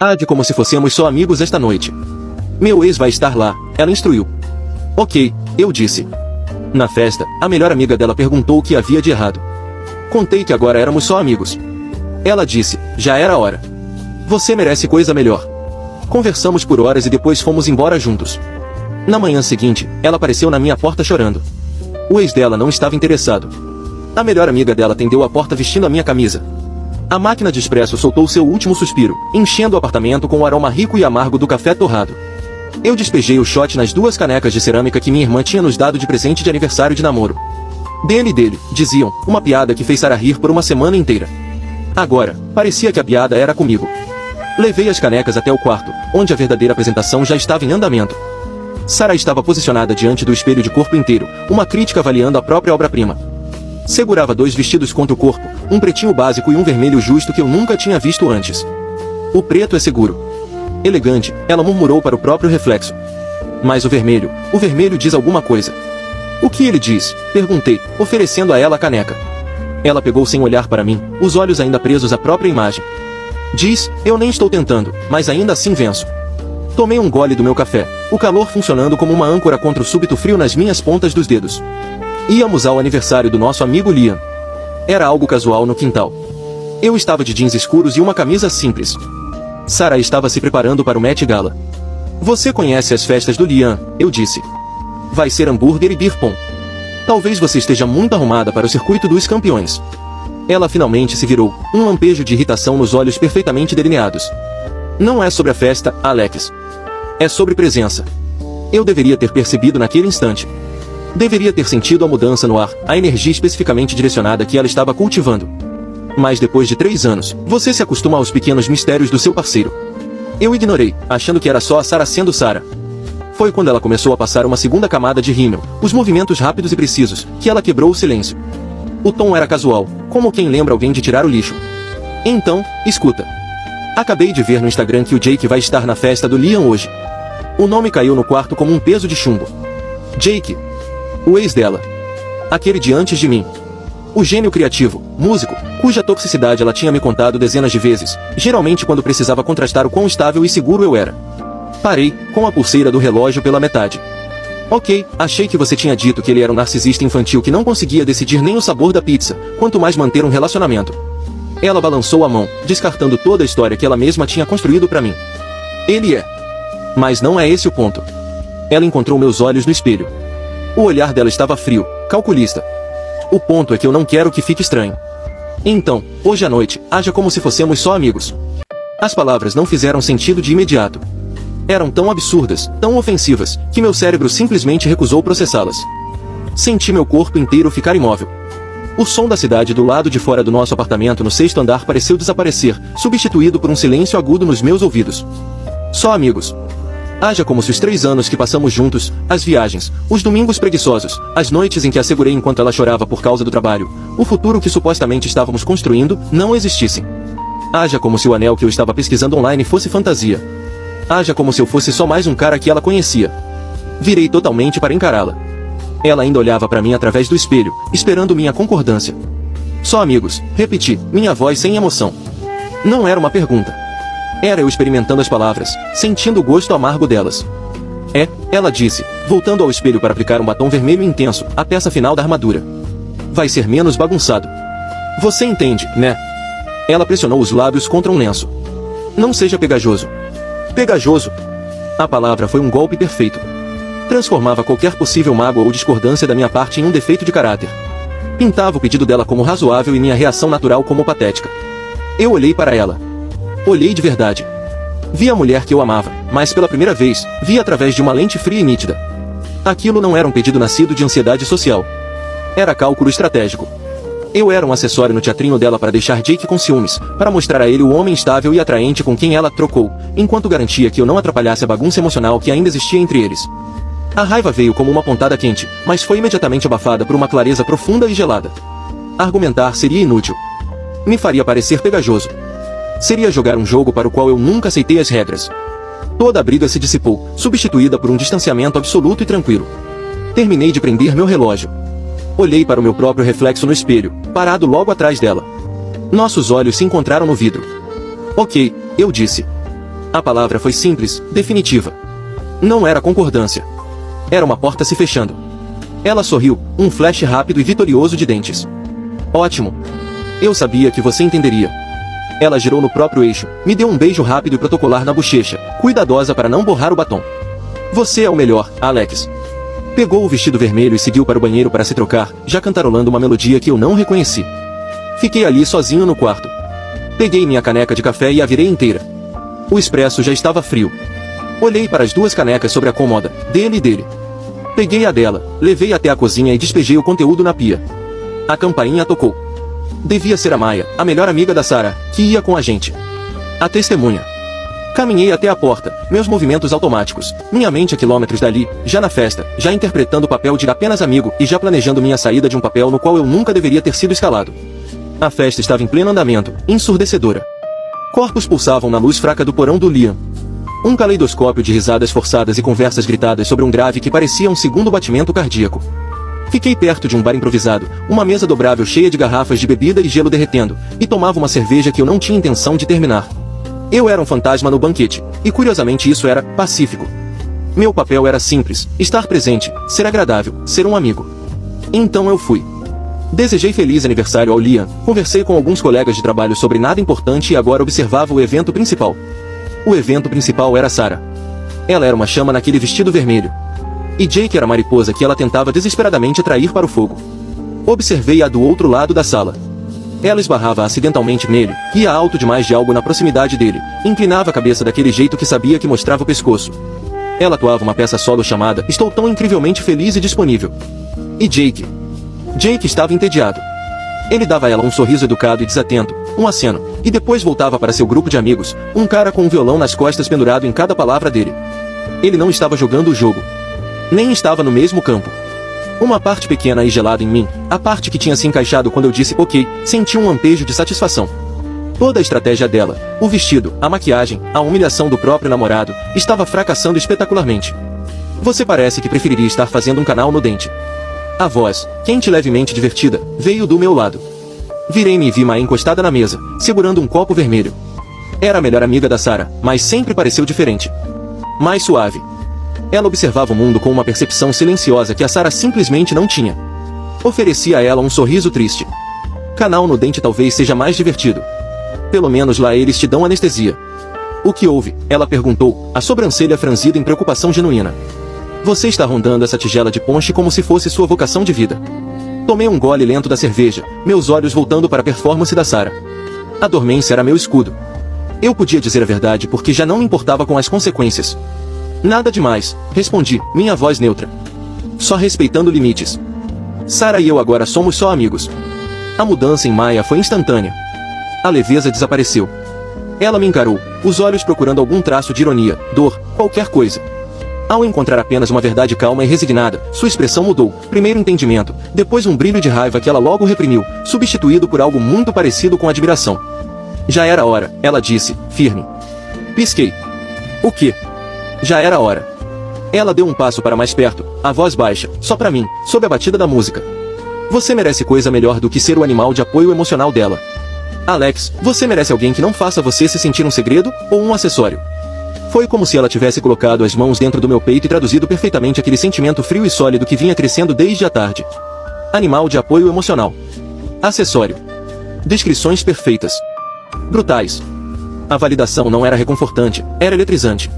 Age como se fossemos só amigos esta noite. Meu ex vai estar lá, ela instruiu. Ok, eu disse. Na festa, a melhor amiga dela perguntou o que havia de errado. Contei que agora éramos só amigos. Ela disse, já era hora. Você merece coisa melhor. Conversamos por horas e depois fomos embora juntos. Na manhã seguinte, ela apareceu na minha porta chorando. O ex dela não estava interessado. A melhor amiga dela atendeu a porta vestindo a minha camisa. A máquina de expresso soltou seu último suspiro, enchendo o apartamento com o aroma rico e amargo do café torrado. Eu despejei o shot nas 2 canecas de cerâmica que minha irmã tinha nos dado de presente de aniversário de namoro. Dele, diziam, uma piada que fez Sarah rir por uma semana inteira. Agora, parecia que a piada era comigo. Levei as canecas até o quarto, onde a verdadeira apresentação já estava em andamento. Sarah estava posicionada diante do espelho de corpo inteiro, uma crítica avaliando a própria obra-prima. Segurava 2 vestidos contra o corpo, um pretinho básico e um vermelho justo que eu nunca tinha visto antes. O preto é seguro. Elegante, ela murmurou para o próprio reflexo. Mas o vermelho diz alguma coisa. O que ele diz? Perguntei, oferecendo a ela a caneca. Ela pegou sem olhar para mim, os olhos ainda presos à própria imagem. Diz, eu nem estou tentando, mas ainda assim venço. Tomei um gole do meu café, o calor funcionando como uma âncora contra o súbito frio nas minhas pontas dos dedos. Íamos ao aniversário do nosso amigo Liam. Era algo casual no quintal. Eu estava de jeans escuros e uma camisa simples. Sarah estava se preparando para o Met Gala. Você conhece as festas do Liam, eu disse. Vai ser hambúrguer e beer pong. Talvez você esteja muito arrumada para o circuito dos campeões. Ela finalmente se virou, um lampejo de irritação nos olhos perfeitamente delineados. Não é sobre a festa, Alex. É sobre presença. Eu deveria ter percebido naquele instante. Deveria ter sentido a mudança no ar, a energia especificamente direcionada que ela estava cultivando. Mas depois de 3 anos, você se acostuma aos pequenos mistérios do seu parceiro. Eu ignorei, achando que era só a Sarah sendo Sarah. Foi quando ela começou a passar uma segunda camada de rímel, os movimentos rápidos e precisos, que ela quebrou o silêncio. O tom era casual, como quem lembra alguém de tirar o lixo. Então, escuta. Acabei de ver no Instagram que o Jake vai estar na festa do Liam hoje. O nome caiu no quarto como um peso de chumbo. Jake. O ex dela. Aquele de antes de mim. O gênio criativo, músico, cuja toxicidade ela tinha me contado dezenas de vezes, geralmente quando precisava contrastar o quão estável e seguro eu era. Parei, com a pulseira do relógio pela metade. Ok, achei que você tinha dito que ele era um narcisista infantil que não conseguia decidir nem o sabor da pizza, quanto mais manter um relacionamento. Ela balançou a mão, descartando toda a história que ela mesma tinha construído para mim. Ele é. Mas não é esse o ponto. Ela encontrou meus olhos no espelho. O olhar dela estava frio, calculista. O ponto é que eu não quero que fique estranho. Então, hoje à noite, haja como se fossemos só amigos. As palavras não fizeram sentido de imediato. Eram tão absurdas, tão ofensivas, que meu cérebro simplesmente recusou processá-las. Senti meu corpo inteiro ficar imóvel. O som da cidade do lado de fora do nosso apartamento no 6º andar pareceu desaparecer, substituído por um silêncio agudo nos meus ouvidos. Só amigos. Haja como se os 3 anos que passamos juntos, as viagens, os domingos preguiçosos, as noites em que a segurei enquanto ela chorava por causa do trabalho, o futuro que supostamente estávamos construindo, não existissem. Haja como se o anel que eu estava pesquisando online fosse fantasia. Haja como se eu fosse só mais um cara que ela conhecia. Virei totalmente para encará-la. Ela ainda olhava para mim através do espelho, esperando minha concordância. Só amigos, repeti, minha voz sem emoção. Não era uma pergunta. Era eu experimentando as palavras, sentindo o gosto amargo delas. É, ela disse, voltando ao espelho para aplicar um batom vermelho intenso, a peça final da armadura. Vai ser menos bagunçado. Você entende, né? Ela pressionou os lábios contra um lenço. Não seja pegajoso. Pegajoso. A palavra foi um golpe perfeito. Transformava qualquer possível mágoa ou discordância da minha parte em um defeito de caráter. Pintava o pedido dela como razoável e minha reação natural como patética. Eu olhei para ela. Olhei de verdade. Vi a mulher que eu amava, mas pela primeira vez, vi através de uma lente fria e nítida. Aquilo não era um pedido nascido de ansiedade social. Era cálculo estratégico. Eu era um acessório no teatrinho dela para deixar Jake com ciúmes, para mostrar a ele o homem estável e atraente com quem ela trocou, enquanto garantia que eu não atrapalhasse a bagunça emocional que ainda existia entre eles. A raiva veio como uma pontada quente, mas foi imediatamente abafada por uma clareza profunda e gelada. Argumentar seria inútil. Me faria parecer pegajoso. Seria jogar um jogo para o qual eu nunca aceitei as regras. Toda a briga se dissipou, substituída por um distanciamento absoluto e tranquilo. Terminei de prender meu relógio. Olhei para o meu próprio reflexo no espelho, parado logo atrás dela. Nossos olhos se encontraram no vidro. Ok, eu disse. A palavra foi simples, definitiva. Não era concordância. Era uma porta se fechando. Ela sorriu, um flash rápido e vitorioso de dentes. Ótimo. Eu sabia que você entenderia. Ela girou no próprio eixo, me deu um beijo rápido e protocolar na bochecha, cuidadosa para não borrar o batom. Você é o melhor, Alex. Pegou o vestido vermelho e seguiu para o banheiro para se trocar, já cantarolando uma melodia que eu não reconheci. Fiquei ali sozinho no quarto. Peguei minha caneca de café e a virei inteira. O expresso já estava frio. Olhei para as duas canecas sobre a cômoda, dele e dele. Peguei a dela, levei até a cozinha e despejei o conteúdo na pia. A campainha tocou. Devia ser a Maya, a melhor amiga da Sarah, que ia com a gente. A testemunha. Caminhei até a porta, meus movimentos automáticos, minha mente a quilômetros dali, já na festa, já interpretando o papel de apenas amigo e já planejando minha saída de um papel no qual eu nunca deveria ter sido escalado. A festa estava em pleno andamento, ensurdecedora. Corpos pulsavam na luz fraca do porão do Liam. Um caleidoscópio de risadas forçadas e conversas gritadas sobre um grave que parecia um segundo batimento cardíaco. Fiquei perto de um bar improvisado, uma mesa dobrável cheia de garrafas de bebida e gelo derretendo, e tomava uma cerveja que eu não tinha intenção de terminar. Eu era um fantasma no banquete, e curiosamente isso era pacífico. Meu papel era simples, estar presente, ser agradável, ser um amigo. Então eu fui. Desejei feliz aniversário ao Liam, conversei com alguns colegas de trabalho sobre nada importante e agora observava o evento principal. O evento principal era Sarah. Ela era uma chama naquele vestido vermelho. E Jake era a mariposa que ela tentava desesperadamente atrair para o fogo. Observei-a do outro lado da sala. Ela esbarrava acidentalmente nele, ria alto demais de algo na proximidade dele, inclinava a cabeça daquele jeito que sabia que mostrava o pescoço. Ela atuava uma peça solo chamada Estou tão incrivelmente feliz e disponível. E Jake? Jake estava entediado. Ele dava a ela um sorriso educado e desatento, um aceno, e depois voltava para seu grupo de amigos, um cara com um violão nas costas pendurado em cada palavra dele. Ele não estava jogando o jogo. Nem estava no mesmo campo. Uma parte pequena e gelada em mim, a parte que tinha se encaixado quando eu disse ok, senti um lampejo de satisfação. Toda a estratégia dela, o vestido, a maquiagem, a humilhação do próprio namorado, estava fracassando espetacularmente. Você parece que preferiria estar fazendo um canal no dente. A voz, quente e levemente divertida, veio do meu lado. Virei-me e vi Maya encostada na mesa, segurando um copo vermelho. Era a melhor amiga da Sarah, mas sempre pareceu diferente. Mais suave. Ela observava o mundo com uma percepção silenciosa que a Sarah simplesmente não tinha. Oferecia a ela um sorriso triste. Canal no dente talvez seja mais divertido. Pelo menos lá eles te dão anestesia. O que houve? Ela perguntou, a sobrancelha franzida em preocupação genuína. Você está rondando essa tigela de ponche como se fosse sua vocação de vida. Tomei um gole lento da cerveja, meus olhos voltando para a performance da Sarah. A dormência era meu escudo. Eu podia dizer a verdade porque já não me importava com as consequências. Nada demais, respondi, minha voz neutra. Só respeitando limites. Sarah e eu agora somos só amigos. A mudança em Maya foi instantânea. A leveza desapareceu. Ela me encarou, os olhos procurando algum traço de ironia, dor, qualquer coisa. Ao encontrar apenas uma verdade calma e resignada, sua expressão mudou, primeiro entendimento, depois um brilho de raiva que ela logo reprimiu, substituído por algo muito parecido com admiração. Já era hora, ela disse, firme. Pisquei. O quê? Já era hora. Ela deu um passo para mais perto, a voz baixa, só para mim, sob a batida da música. Você merece coisa melhor do que ser o animal de apoio emocional dela. Alex, você merece alguém que não faça você se sentir um segredo, ou um acessório. Foi como se ela tivesse colocado as mãos dentro do meu peito e traduzido perfeitamente aquele sentimento frio e sólido que vinha crescendo desde a tarde. Animal de apoio emocional. Acessório. Descrições perfeitas. Brutais. A validação não era reconfortante, era eletrizante.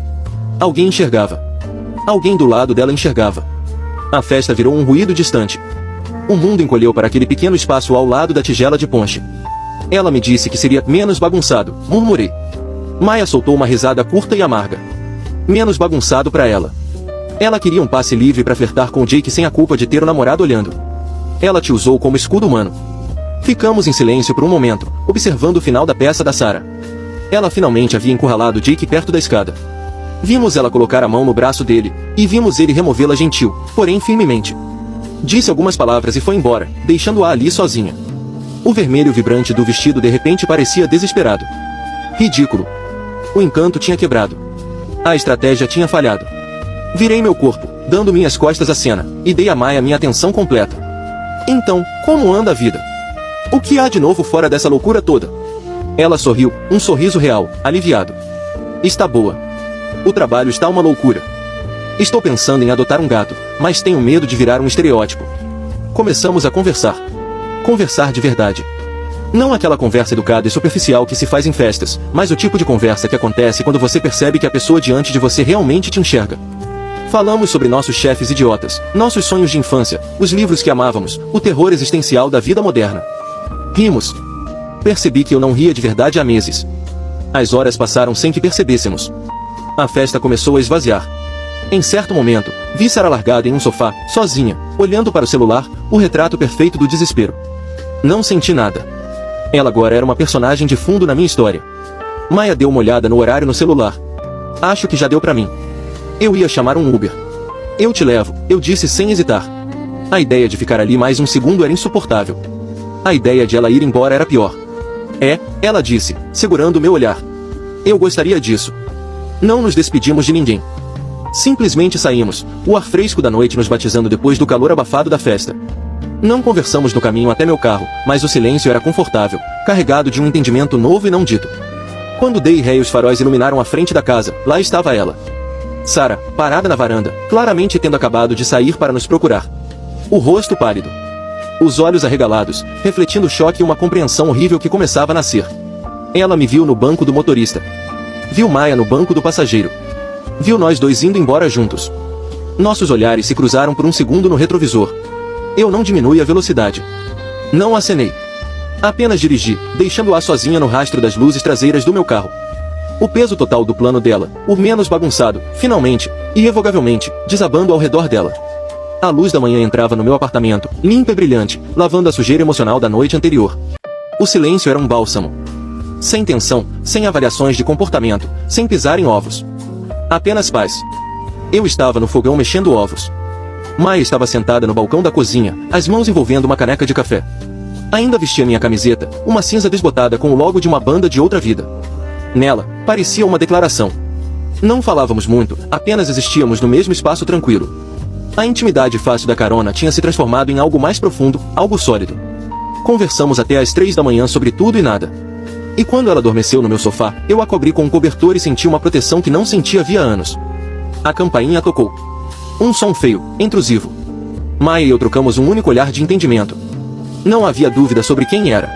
Alguém enxergava. Alguém do lado dela enxergava. A festa virou um ruído distante. O mundo encolheu para aquele pequeno espaço ao lado da tigela de ponche. Ela me disse que seria menos bagunçado, murmurei. Maya soltou uma risada curta e amarga. Menos bagunçado para ela. Ela queria um passe livre para flertar com Jake sem a culpa de ter o namorado olhando. Ela te usou como escudo humano. Ficamos em silêncio por um momento, observando o final da peça da Sarah. Ela finalmente havia encurralado Jake perto da escada. Vimos ela colocar a mão no braço dele, e vimos ele removê-la gentil, porém firmemente. Disse algumas palavras e foi embora, deixando-a ali sozinha. O vermelho vibrante do vestido de repente parecia desesperado. Ridículo. O encanto tinha quebrado. A estratégia tinha falhado. Virei meu corpo, dando minhas costas à cena, e dei a Maya minha atenção completa. Então, como anda a vida? O que há de novo fora dessa loucura toda? Ela sorriu, um sorriso real, aliviado. Está boa. O trabalho está uma loucura. Estou pensando em adotar um gato, mas tenho medo de virar um estereótipo. Começamos a conversar. Conversar de verdade. Não aquela conversa educada e superficial que se faz em festas, mas o tipo de conversa que acontece quando você percebe que a pessoa diante de você realmente te enxerga. Falamos sobre nossos chefes idiotas, nossos sonhos de infância, os livros que amávamos, o terror existencial da vida moderna. Rimos. Percebi que eu não ria de verdade há meses. As horas passaram sem que percebêssemos. A festa começou a esvaziar. Em certo momento, vi Sarah largada em um sofá, sozinha, olhando para o celular, o retrato perfeito do desespero. Não senti nada. Ela agora era uma personagem de fundo na minha história. Maya deu uma olhada no horário no celular. Acho que já deu pra mim. Eu ia chamar um Uber. Eu te levo, eu disse sem hesitar. A ideia de ficar ali mais um segundo era insuportável. A ideia de ela ir embora era pior. Ela disse, segurando o meu olhar. Eu gostaria disso. Não nos despedimos de ninguém. Simplesmente saímos, o ar fresco da noite nos batizando depois do calor abafado da festa. Não conversamos no caminho até meu carro, mas o silêncio era confortável, carregado de um entendimento novo e não dito. Quando dei ré e os faróis iluminaram a frente da casa, lá estava ela. Sarah, parada na varanda, claramente tendo acabado de sair para nos procurar. O rosto pálido. Os olhos arregalados, refletindo o choque e uma compreensão horrível que começava a nascer. Ela me viu no banco do motorista. Viu Maya no banco do passageiro. Viu nós dois indo embora juntos. Nossos olhares se cruzaram por um segundo no retrovisor. Eu não diminui a velocidade. Não acenei. Apenas dirigi, deixando-a sozinha no rastro das luzes traseiras do meu carro. O peso total do plano dela, o menos bagunçado, finalmente, irrevogavelmente, desabando ao redor dela. A luz da manhã entrava no meu apartamento, limpa e brilhante, lavando a sujeira emocional da noite anterior. O silêncio era um bálsamo. Sem tensão, sem avaliações de comportamento, sem pisar em ovos. Apenas paz. Eu estava no fogão mexendo ovos. Maya estava sentada no balcão da cozinha, as mãos envolvendo uma caneca de café. Ainda vestia minha camiseta, uma cinza desbotada com o logo de uma banda de outra vida. Nela, parecia uma declaração. Não falávamos muito, apenas existíamos no mesmo espaço tranquilo. A intimidade fácil da carona tinha se transformado em algo mais profundo, algo sólido. Conversamos até às 3 da manhã sobre tudo e nada. E quando ela adormeceu no meu sofá, eu a cobri com um cobertor e senti uma proteção que não sentia havia anos. A campainha tocou. Um som feio, intrusivo. Maya e eu trocamos um único olhar de entendimento. Não havia dúvida sobre quem era.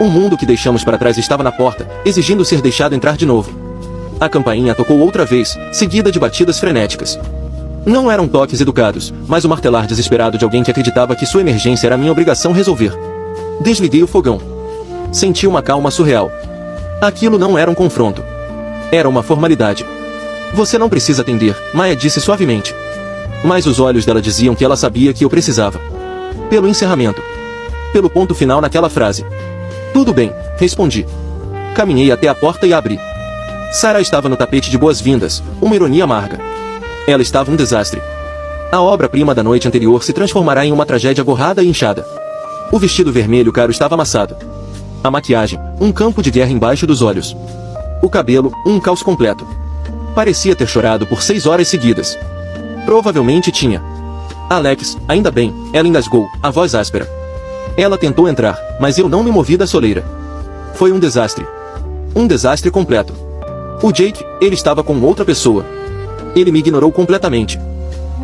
O mundo que deixamos para trás estava na porta, exigindo ser deixado entrar de novo. A campainha tocou outra vez, seguida de batidas frenéticas. Não eram toques educados, mas o martelar desesperado de alguém que acreditava que sua emergência era minha obrigação resolver. Desliguei o fogão. Senti uma calma surreal. Aquilo não era um confronto. Era uma formalidade. Você não precisa atender, Maya disse suavemente. Mas os olhos dela diziam que ela sabia que eu precisava. Pelo encerramento. Pelo ponto final naquela frase. Tudo bem, respondi. Caminhei até a porta e a abri. Sarah estava no tapete de boas-vindas, uma ironia amarga. Ela estava um desastre. A obra-prima da noite anterior se transformará em uma tragédia borrada e inchada. O vestido vermelho caro estava amassado. A maquiagem, um campo de guerra embaixo dos olhos. O cabelo, um caos completo. Parecia ter chorado por 6 horas seguidas. Provavelmente tinha. Alex, ainda bem, ela engasgou, a voz áspera. Ela tentou entrar, mas eu não me movi da soleira. Foi um desastre. Um desastre completo. O Jake, ele estava com outra pessoa. Ele me ignorou completamente.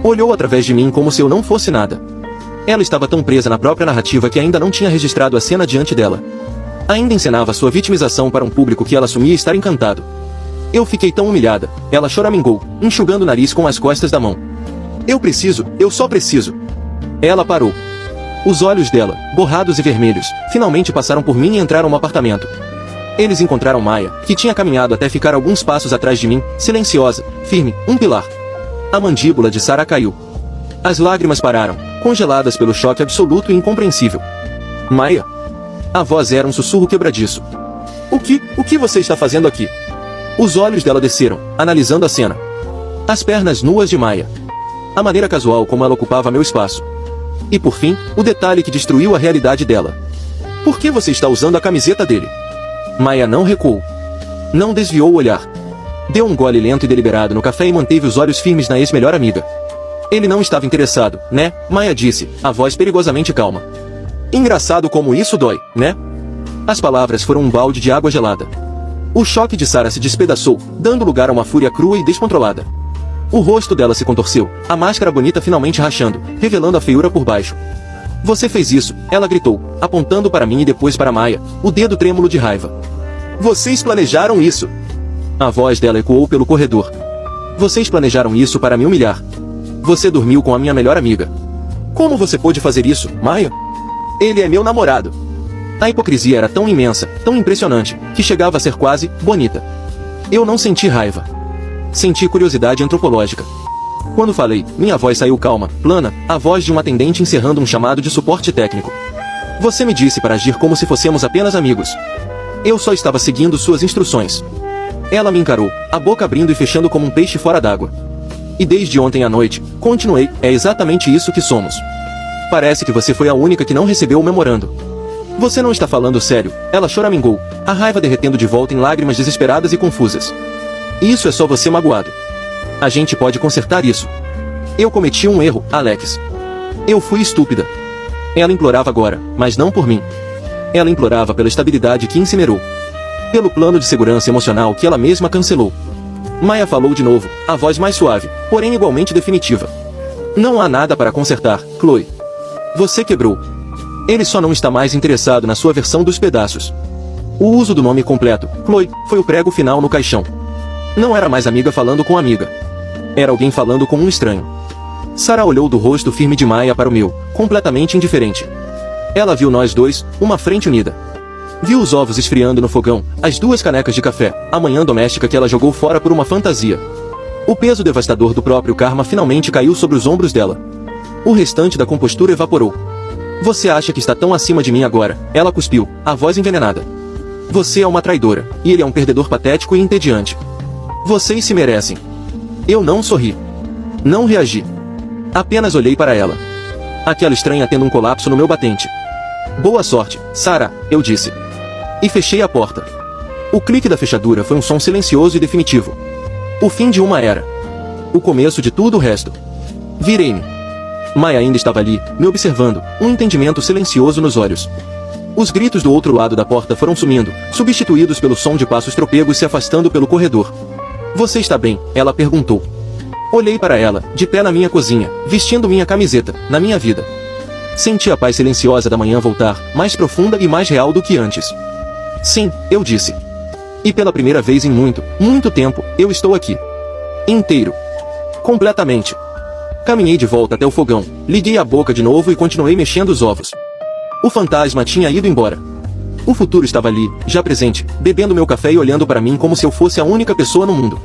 Olhou através de mim como se eu não fosse nada. Ela estava tão presa na própria narrativa que ainda não tinha registrado a cena diante dela. Ainda encenava sua vitimização para um público que ela assumia estar encantado. Eu fiquei tão humilhada, ela choramingou, enxugando o nariz com as costas da mão. Eu só preciso. Ela parou. Os olhos dela, borrados e vermelhos, finalmente passaram por mim e entraram no apartamento. Eles encontraram Maya, que tinha caminhado até ficar alguns passos atrás de mim, silenciosa, firme, um pilar. A mandíbula de Sarah caiu. As lágrimas pararam, congeladas pelo choque absoluto e incompreensível. Maya? A voz era um sussurro quebradiço. O que você está fazendo aqui? Os olhos dela desceram, analisando a cena. As pernas nuas de Maya. A maneira casual como ela ocupava meu espaço. E por fim, o detalhe que destruiu a realidade dela. Por que você está usando a camiseta dele? Maya não recuou. Não desviou o olhar. Deu um gole lento e deliberado no café e manteve os olhos firmes na ex-melhor amiga. Ele não estava interessado, né? Maya disse, a voz perigosamente calma. Engraçado como isso dói, né? As palavras foram um balde de água gelada. O choque de Sarah se despedaçou, dando lugar a uma fúria crua e descontrolada. O rosto dela se contorceu, a máscara bonita finalmente rachando, revelando a feiura por baixo. Você fez isso, ela gritou, apontando para mim e depois para Maya, o dedo trêmulo de raiva. Vocês planejaram isso. A voz dela ecoou pelo corredor. Vocês planejaram isso para me humilhar. Você dormiu com a minha melhor amiga. Como você pôde fazer isso, Maya? Ele é meu namorado. A hipocrisia era tão imensa, tão impressionante, que chegava a ser quase bonita. Eu não senti raiva. Senti curiosidade antropológica. Quando falei, minha voz saiu calma, plana, a voz de um atendente encerrando um chamado de suporte técnico. Você me disse para agir como se fossemos apenas amigos. Eu só estava seguindo suas instruções. Ela me encarou, a boca abrindo e fechando como um peixe fora d'água. E desde ontem à noite, continuei, é exatamente isso que somos. Parece que você foi a única que não recebeu o memorando. Você não está falando sério, ela choramingou, a raiva derretendo de volta em lágrimas desesperadas e confusas. Isso é só você magoado. A gente pode consertar isso. Eu cometi um erro, Alex. Eu fui estúpida. Ela implorava agora, mas não por mim. Ela implorava pela estabilidade que incinerou. Pelo plano de segurança emocional que ela mesma cancelou. Maya falou de novo, a voz mais suave, porém igualmente definitiva. Não há nada para consertar, Chloe. Você quebrou. Ele só não está mais interessado na sua versão dos pedaços. O uso do nome completo, Chloe, foi o prego final no caixão. Não era mais amiga falando com amiga. Era alguém falando com um estranho. Sarah olhou do rosto firme de Maya para o meu, completamente indiferente. Ela viu nós dois, uma frente unida. Viu os ovos esfriando no fogão, as 2 canecas de café, a manhã doméstica que ela jogou fora por uma fantasia. O peso devastador do próprio karma finalmente caiu sobre os ombros dela. O restante da compostura evaporou. Você acha que está tão acima de mim agora? Ela cuspiu, a voz envenenada. Você é uma traidora, e ele é um perdedor patético e entediante. Vocês se merecem. Eu não sorri. Não reagi. Apenas olhei para ela. Aquela estranha tendo um colapso no meu batente. Boa sorte, Sarah, eu disse. E fechei a porta. O clique da fechadura foi um som silencioso e definitivo. O fim de uma era. O começo de tudo o resto. Virei-me. Maya ainda estava ali, me observando, um entendimento silencioso nos olhos. Os gritos do outro lado da porta foram sumindo, substituídos pelo som de passos tropegos se afastando pelo corredor. Você está bem? Ela perguntou. Olhei para ela, de pé na minha cozinha, vestindo minha camiseta, na minha vida. Senti a paz silenciosa da manhã voltar, mais profunda e mais real do que antes. Sim, eu disse. E pela primeira vez em muito, muito tempo, eu estou aqui. Inteiro. Completamente. Caminhei de volta até o fogão, liguei a boca de novo e continuei mexendo os ovos. O fantasma tinha ido embora. O futuro estava ali, já presente, bebendo meu café e olhando para mim como se eu fosse a única pessoa no mundo.